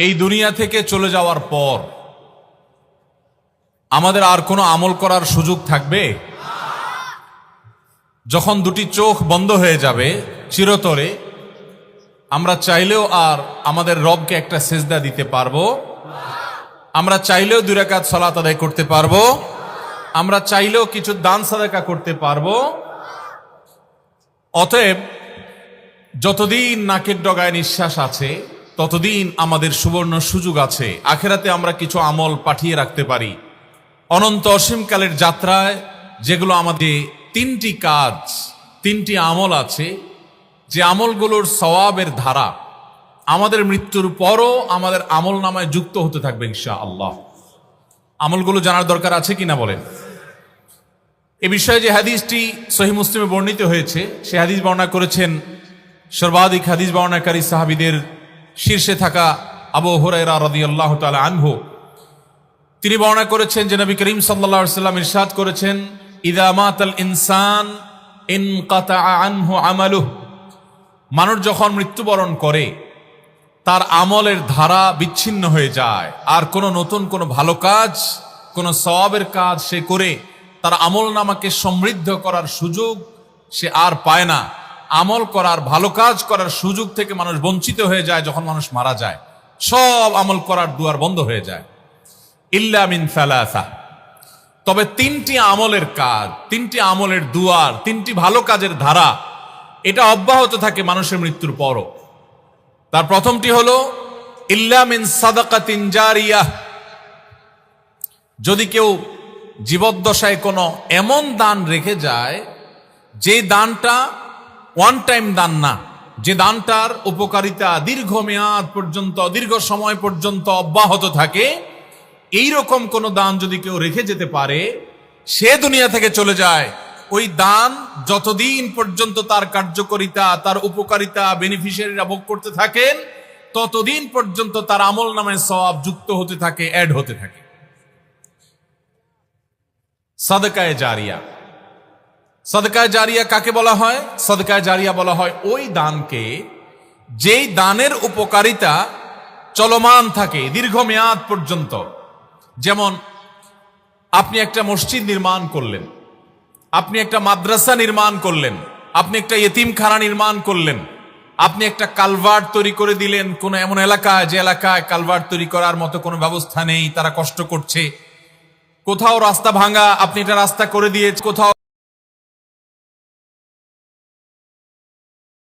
এই দুনিয়া থেকে চলে যাওয়ার পর আমাদের আর কোনো আমল করার সুযোগ থাকবে? যখন দুটি চোখ বন্ধ হয়ে যাবে চিরতরে, আমরা চাইলেও আর আমাদের রবকে একটা সেজদা দিতে পারবো? আমরা চাইলেও 2 রাকাত সালাত আদায় করতে পারবো? আমরা চাইলেও কিছু দান সাদাকা করতে পারবো? অতএব যতদিন নাকের ডগায় নিঃশ্বাস আছে ততদিন আমাদের সুবর্ণ সুযোগ আছে আখেরাতে আমরা কিছু আমল পাঠিয়ে রাখতে পারি। অনন্ত অসীমকালের যাত্রায় যেগুলো আমাদের 3টি কাজ, 3টি আমল আছে, যে আমলগুলোর সওয়াবের ধারা আমাদের মৃত্যুর পরও আমাদের আমল নামায় যুক্ত হতে থাকবে ইনশাআল্লাহ। আমলগুলো জানার দরকার আছে কিনা বলেন? এ বিষয়ে যে হাদিসটি সহিহ মুসলিমে বর্ণিত হয়েছে, সে হাদিস বর্ণনা করেছেন সর্বাধিক হাদিস বর্ণনাকারী সাহাবীদের শীর্ষে থাকা আবু হুরায়রা রাদিয়াল্লাহু তাআলা আনহু। তিনি বর্ণনা করেছেন যে নবী করিম সাল্লাল্লাহু আলাইহি ওয়াসাল্লাম ইরশাদ করেছেন, ইযা মাতাল ইনসান ইনকাতা আনহু আমালুহু, মানুষ যখন মৃত্যুবরণ করে তার আমলের ধারা বিচ্ছিন্ন হয়ে যায়, আর কোনো নতুন কোনো ভালো কাজ, কোনো সওয়াবের কাজ সে করে তার আমল নামাকে সমৃদ্ধ করার সুযোগ সে আর পায় না। আমল করার, ভালো কাজ করার সুযোগ থেকে মানুষ বঞ্চিত হয়ে যায়। যখন মানুষ মারা যায় সব আমল করার দুয়ার বন্ধ হয়ে যায়, ইল্লা মিন সালাসা, তবে 3টি আমলের কাজ, 3টি আমলের দুয়ার, 3টি ভালো কাজের ধারা এটা অব্যাহত থাকে মানুষের মৃত্যুর পরও। তার প্রথমটি হলো ইল্লা মিন সাদাকাতিন জারিয়াহ, যদি কেউ জীবদ্দশায় কোনো এমন দান রেখে যায় যে দানটা ওয়ান টাইম দান না, যে দানটার উপকারিতা দীর্ঘমেয়াদ পর্যন্ত, দীর্ঘ সময় পর্যন্ত অব্যাহত থাকে, এইরকম কোন দান যদি কেউ রেখে যেতে পারে, সে দুনিয়া থেকে চলে যায়, ওই দান যতদিন পর্যন্ত তার কার্যকারিতা, তার উপকারিতা বেনিফিশিয়ারিরা ভোগ করতে থাকেন ততদিন পর্যন্ত তার আমল নামায় সওয়াব যুক্ত হতে থাকে, অ্যাড হতে থাকে। সাদকায়ে জারিয়া, সাদকায়ে জারিয়া কাকে বলা হয়? সাদকায়ে জারিয়া বলা হয় ওই দানকে যেই দানের উপকারিতা চলমান থাকে দীর্ঘমেয়াদ পর্যন্ত। যেমন আপনি একটা মসজিদ নির্মাণ করলেন, আপনি একটা মাদ্রাসা নির্মাণ করলেন, আপনি একটা ইতিমখানা নির্মাণ করলেন, আপনি একটা কালভার্ট তৈরি করে দিলেন কোনো এমন এলাকায় যে এলাকায় কালভার্ট তৈরি করার মতো কোনো ব্যবস্থা নেই, তারা কষ্ট করছে, কোথাও রাস্তা ভাঙা, আপনি এটা রাস্তা করে দিয়ে, কোথাও